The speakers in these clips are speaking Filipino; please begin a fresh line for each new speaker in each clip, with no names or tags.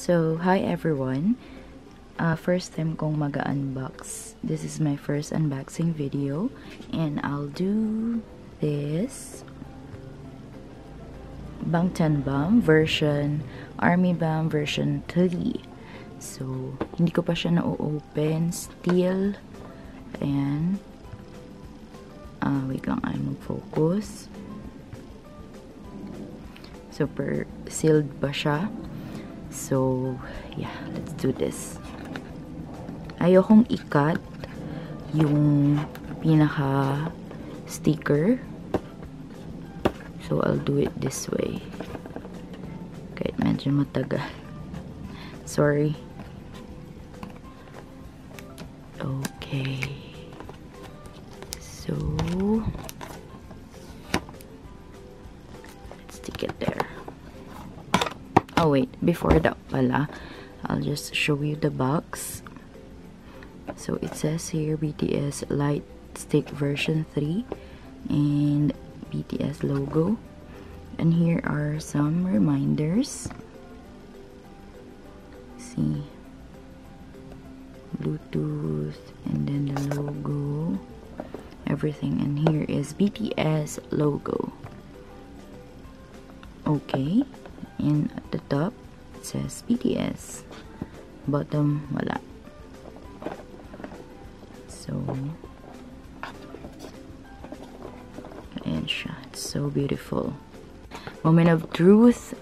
So, hi everyone. First time kong mag-unbox. This is my first unboxing video. And I'll do this Bangtan Bomb version, Army Bomb version 3. So, hindi ko pa siya na-open still. Ayan. Wait lang, I'm mag-focus. Super sealed pa siya. So, yeah, let's do this. Ayokong i-cut yung pinaka sticker. So, I'll do it this way. Kahit medyo matagal. Sorry. Okay. So, let's stick it there. Oh wait, before that pala, I'll just show you the box. So it says here BTS Lightstick version 3 and BTS logo. And here are some reminders. See, Bluetooth and then the logo, everything. And here is BTS logo. Okay. And at the top, it says BTS. Bottom, wala. So, ayan siya. It's so beautiful. Moment of truth.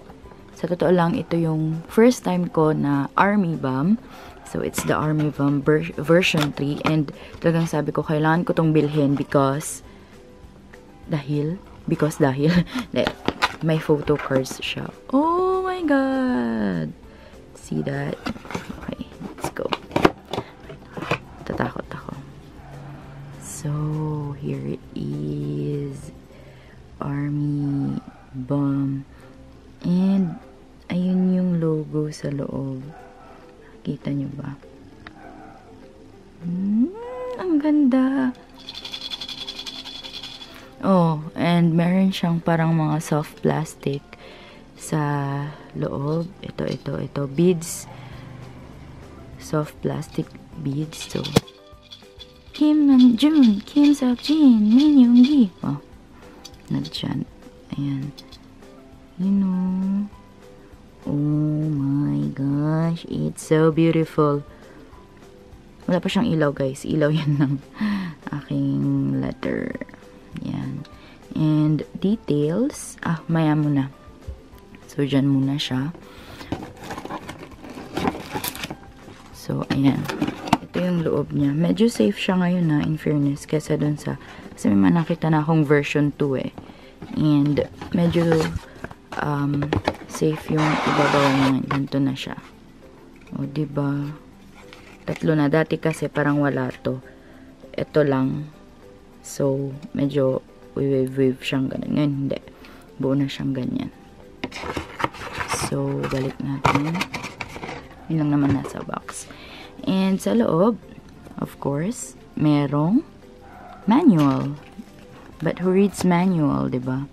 Sa totoo lang, ito yung first time ko na Army Bomb. So, it's the Army Bomb version 3. And talagang sabi ko, kailangan ko tong bilhin because may photo cards siya. Oh my god! See that? Okay, let's go. Tatakot ako. So, here it is. Army Bomb. And, ayun yung logo sa loob. Kita nyo ba? Ang ganda! Oh, and meron siyang parang mga soft plastic sa loob. Ito. Beads. Soft plastic beads. So, Kim Namjoon, Kim Seokjin, Min Yoongi. Oh, nag-chant. Ayan. You know. Oh my gosh. It's so beautiful. Wala pa siyang ilaw, guys. Ilaw yan ng aking letter. Yan. And details. Maya muna. So, dyan muna siya. So, ayan. Ito yung loob niya. Medyo safe siya ngayon in fairness. Kesa dun sa, kasi may nakita na akong version 2 eh. And, medyo safe yung ibabaw niya. Ganito na siya. O, diba? Tatlo na. Dati kasi parang wala to. Ito lang. So, medyo wave siyang ganyan. Ngayon, hindi. Buo na siyang ganyan. So, balik natin. Yun lang naman nasa box. And sa loob, of course, merong manual. But who reads manual, diba?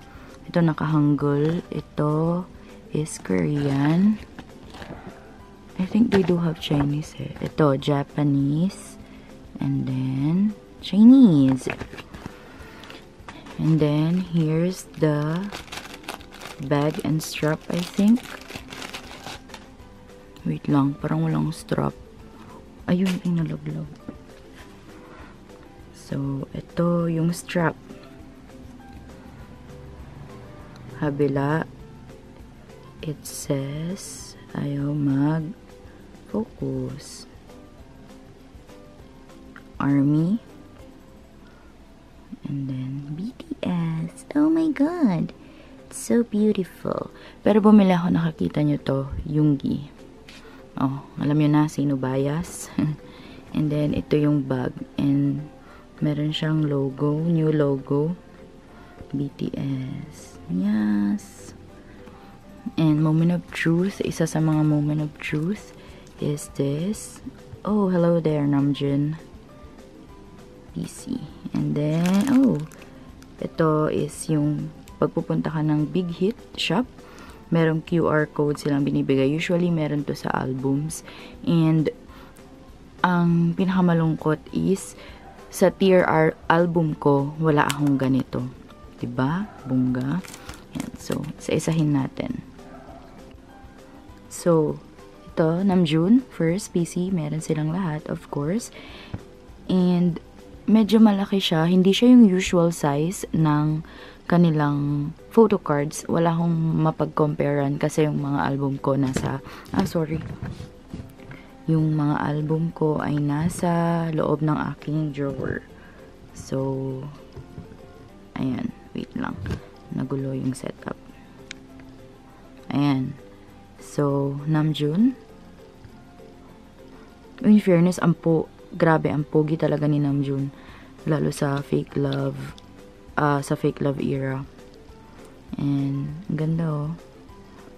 Ito nakahanggol. Ito is Korean. I think they do have Chinese eh. Ito, Japanese. And then, Chinese. And then, here's the bag and strap, I think. Wait lang, parang walang strap. Ayun, inalaglag. So, ito yung strap. Habila. It says, ayaw mag-focus. Army. And then, BTS. Oh my god. It's so beautiful. Pero bumili ako, nakakita nyo to, Yoongi. Oh, alam nyo na, sino bias. And then, ito yung bag. And, meron siyang logo, new logo. BTS. Yes. And, moment of truth. Isa sa mga moment of truth is this. Oh, hello there, Namjoon. PC. And then, ito is yung pagpupunta ka ng BigHit shop merong QR code silang binibigay. Usually, meron to sa albums. And, ang pinakamalungkot is, sa tier album ko, wala akong ganito. Diba? Bongga. Yan. So, isa-isahin natin. So, ito, Namjoon, first PC, meron silang lahat, of course. And, medyo malaki siya. Hindi siya yung usual size ng kanilang photo cards. Wala akong mapag-comparean kasi yung mga album ko nasa, yung mga album ko ay nasa loob ng aking drawer. So, ayan, wait lang. Nagulo yung setup. Ayan. So, Namjoon. In fairness, grabe, ang pogi talaga ni Namjoon. Lalo sa Fake Love era. And, ganda oh.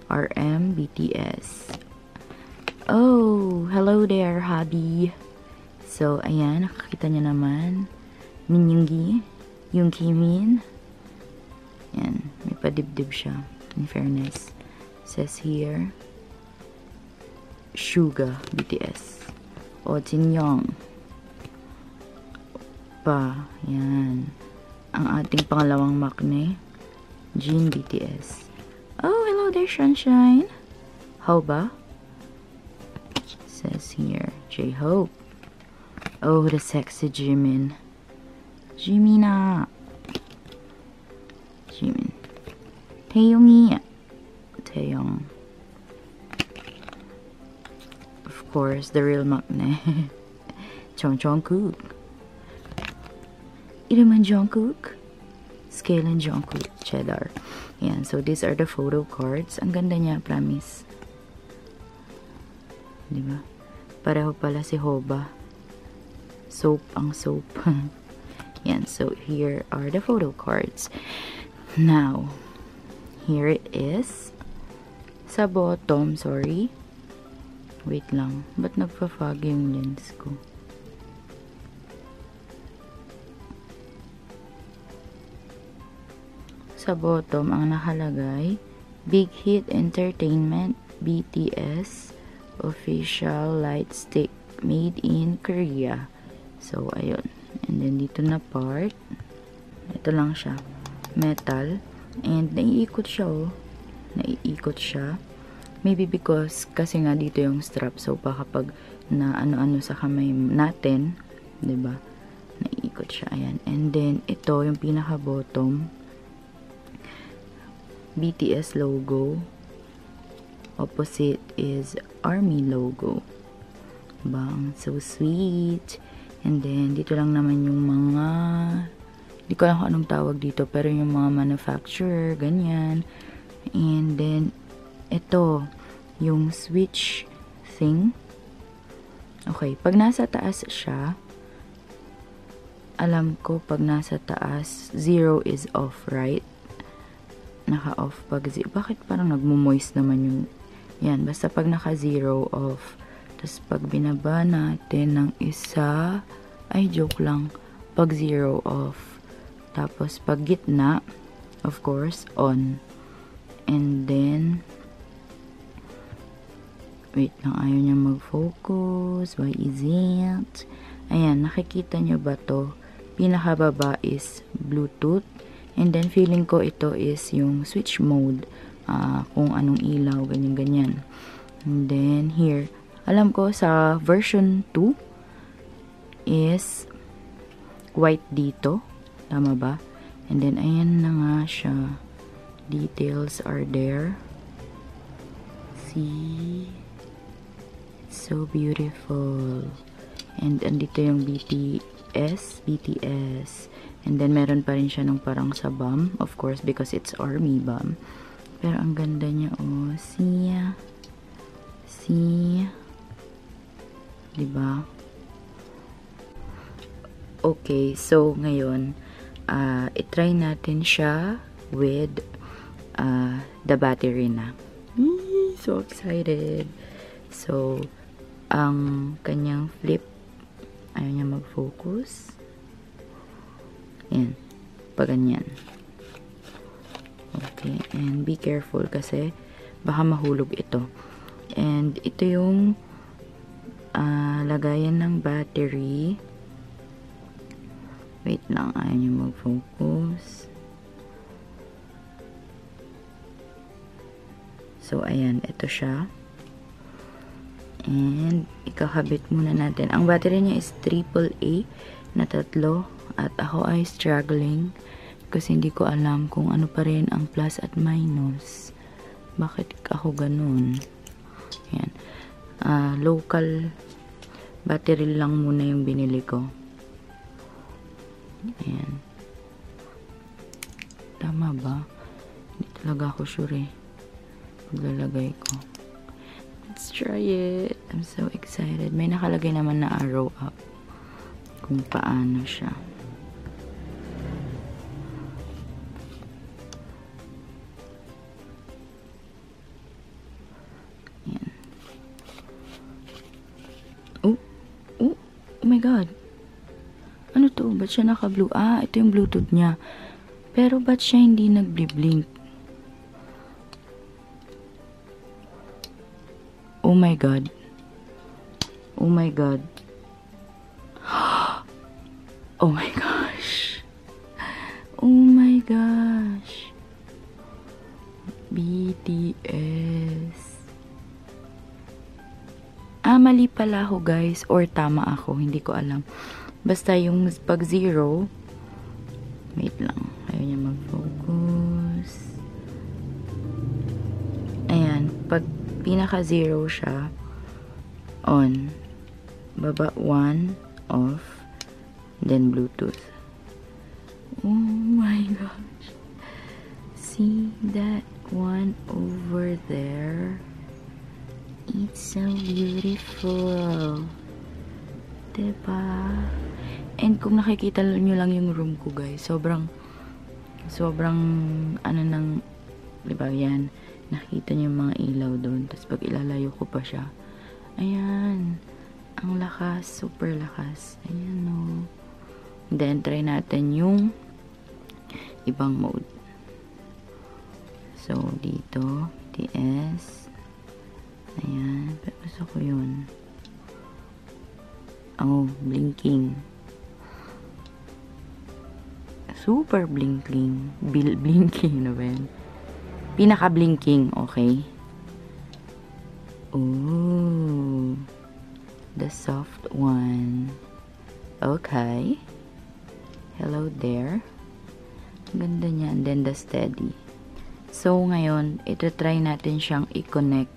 RM, BTS. Oh, hello there, hubby. So, ayan, nakakita niyo naman. Min yung Kimin. Ayan, may padibdib siya. In fairness. Says here, Suga, BTS. O, Jinyoung. Yan. Ang ating pangalawang makne, Jin, BTS. Oh, hello there, Sunshine. How ba? Says here, J-Hope. Oh, the sexy Jimin. Jimina. Jimin. Taeyong이. Taeyong. Of course, the real makne. Jungkook. Iraman Jungkook. Scale and Jungkook. Cheddar. Yan. So, these are the photo cards. Ang ganda niya, promise. Diba? Pareho pala si Hoba. Soap ang soap. Yan. So, here are the photo cards. Now, here it is. Sa bottom, sorry. Wait lang. Ba't nagpa-fog yung lens ko? Sa bottom, ang nakalagay, BigHit Entertainment, BTS Official Lightstick made in Korea. So, ayun. And then, dito na part. Ito lang siya. Metal. And, naiikot siya, oh. Naiikot siya. Maybe because, kasi nga dito yung strap. So, baka pag na ano-ano sa kamay natin, diba? Naiikot siya. Ayan. And then, ito, yung pinaka-bottom. BTS logo. Opposite is ARMY logo. Bang, so sweet. And then, dito lang naman yung mga, di ko alam kung anong tawag dito, pero yung mga manufacturer, ganyan. And then, ito, yung switch thing. Okay, pag nasa taas siya, alam ko pag nasa taas, 0 is off, right? Naka-off pag 0. Bakit parang nagmo-moist naman yung, yan, basta pag naka-0 off. Tapos pag binaba natin ng isa, ay joke lang, pag 0 off. Tapos pag gitna, of course, on. And then, wait lang, ayaw niya mag-focus. Why is it? Ayan, nakikita niyo ba to? Pinakababa is Bluetooth. And then, feeling ko ito is yung switch mode. Kung anong ilaw, ganyan-ganyan. And then, here, alam ko sa version 2 is white dito. Tama ba? And then, ayan na nga siya. Details are there. See? It's so beautiful. And andito yung BTS. And then meron pa rin siya nung parang sa bomb. Of course, because it's ARMY bomb. Pero ang ganda niya, oh. See? Diba? Okay, so ngayon, itry natin siya with the battery na. So excited. So, ang kanyang flip, ayaw niya mag-focus. Yan. Pag ganyan. Okay. And be careful kasi Baka mahulog ito. And ito yung lagayan ng battery. Wait lang, ayaw niyo mag-focus. So, ayan, ito siya. And, ikakabit muna natin. Ang battery niya is AAA na 3. At ako ay struggling kasi hindi ko alam kung ano pa rin ang plus at minus. Bakit ako ganun? Ayan. Local battery lang muna yung binili ko. Ayan. Tama ba? Hindi talaga ako sure eh. Paglalagay ko. Let's try it. I'm so excited. May nakalagay naman na arrow up kung paano siya. Ayan. Oh my God. Ano to? Ba't siya naka-blue? Ito yung Bluetooth niya. Pero ba't siya hindi nag-blink? Oh my God. Oh my God. Oh my gosh. Oh my gosh. BTS. Mali pala ako guys. Or tama ako. Hindi ko alam. Basta yung pag 0. Wait lang. Ayaw niya mag-focus. Ayan. Pag pinaka 0 siya, on. Baba 1, off. Then Bluetooth. Oh my gosh. See that one over there? It's so beautiful. Diba? And kung nakikita nyo lang yung room ko guys, sobrang ano nang, diba yan? Nakita niyo yung mga ilaw doon. Tapos pag ilalayo ko pa siya, ayan. Ang lakas. Super lakas. Ayan o. Then, try natin yung ibang mode. So, dito. BTS. Ayan. Pero gusto ko yun. Oh, blinking. Super blinking. Blinking na ba yan? Pinaka-blinking, okay? Ooh. The soft one. Okay. Hello there. Ganda niya. And then the steady. So, ngayon, ito try natin siyang i-connect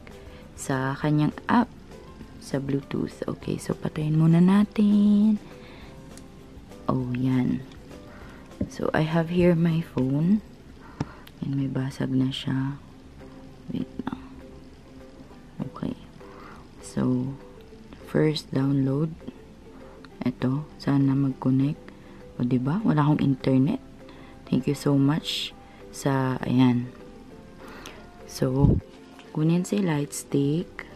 sa kanyang app sa Bluetooth. Okay, so patayin muna natin. Oh, yan. So, I have here my phone. And may basag na siya. Wait lang. Okay. So, first download. Ito. Sana mag-connect. O, diba? Wala akong internet. Thank you so much sa, ayan. So, kunin si lightstick.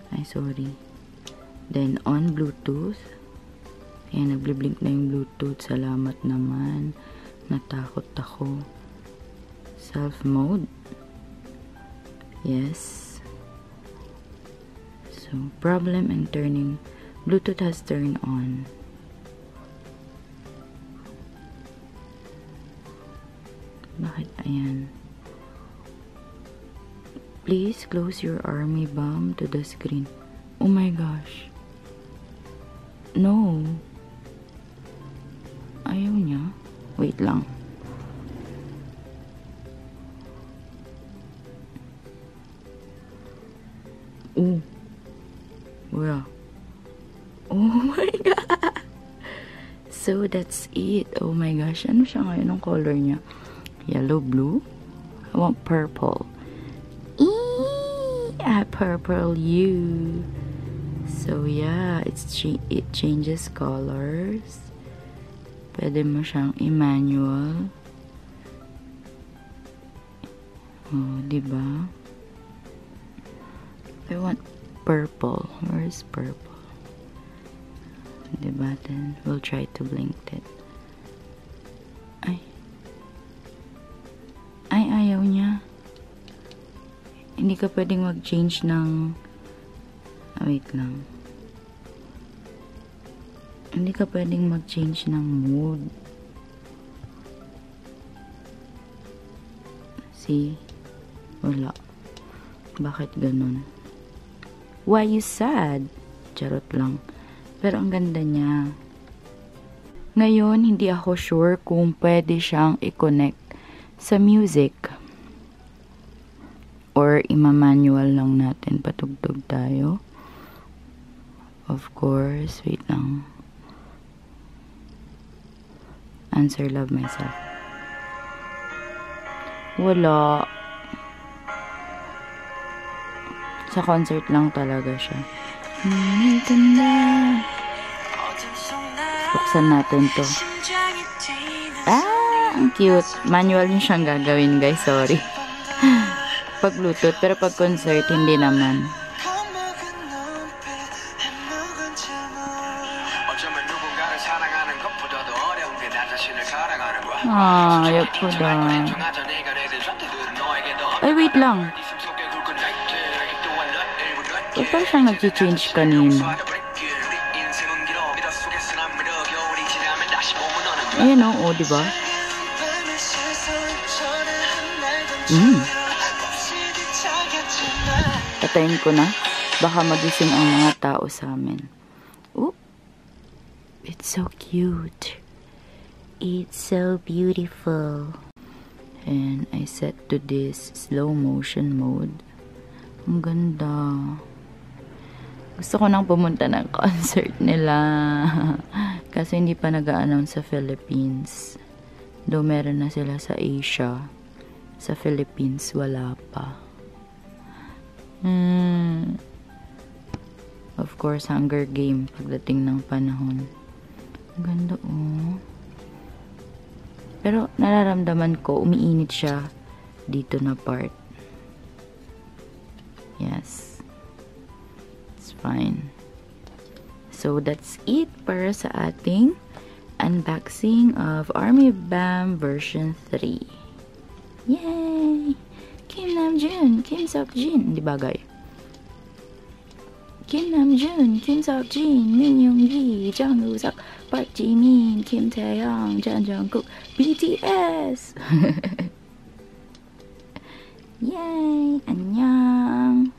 Ay, sorry. Then, on Bluetooth. Ayan, nagblink na yung Bluetooth. Salamat naman. Natakot ako. Self mode. Yes. So, problem and turning. Bluetooth has turned on. Bakit? Ayan. Please close your army bomb to the screen. Oh my gosh. No. Ayaw niya. Wait lang. Oh. Wala. Oh my God. So, that's it. Oh my gosh. Ano siya ngayon? Anong color niya? Yellow, blue? I want purple. Purple you. So, yeah. It changes colors. Pwede mo siyang i-manual. Oh, diba? I want purple. Where is purple? Diba? Then we'll try to blink it. Ay, ayaw niya. hindi ka pwedeng mag-change ng wait lang. Hindi ka pwedeng mag-change ng mood. See? Wala. Bakit ganun? Why you sad? Charot lang. Pero ang ganda niya. Ngayon, hindi ako sure kung pwede siyang i-connect sa music. Or ima-manual lang natin. Patugtog tayo. Of course. Wait lang. Answer Love Myself. Wala. Sa concert lang talaga siya. Buksan natin to. Ang cute. Manual yung siyang gagawin, guys. Sorry. Pag Bluetooth, pero pag concert, hindi naman. Yakuda. Ay, wait lang. Parang siyang nag-change kanina. Ayan o, diba? Patayin ko na. Baka magising ang mga tao sa amin. Oh, it's so cute. It's so beautiful. And I set to this slow motion mode. Ang ganda. Gusto ko nang pumunta ng concert nila. Kasi hindi pa nag-a-announce sa Philippines. Though meron na sila sa Asia. Sa Philippines, wala pa. Of course, Hunger Game pagdating ng panahon. Ang ganda oh. Pero nararamdaman ko, umiinit siya dito na part. Yes. It's fine. So, that's it para sa ating unboxing of Army Bomb version 3. Yay! Kim Namjoon, Kim Seokjin. Di bagay. Kim Namjoon, Kim Seokjin, Min Yoongi, Jang Woo-seok, Park Ji-min, Kim Taeyong, Jang Jungkook, BTS! Yay! Annyeong!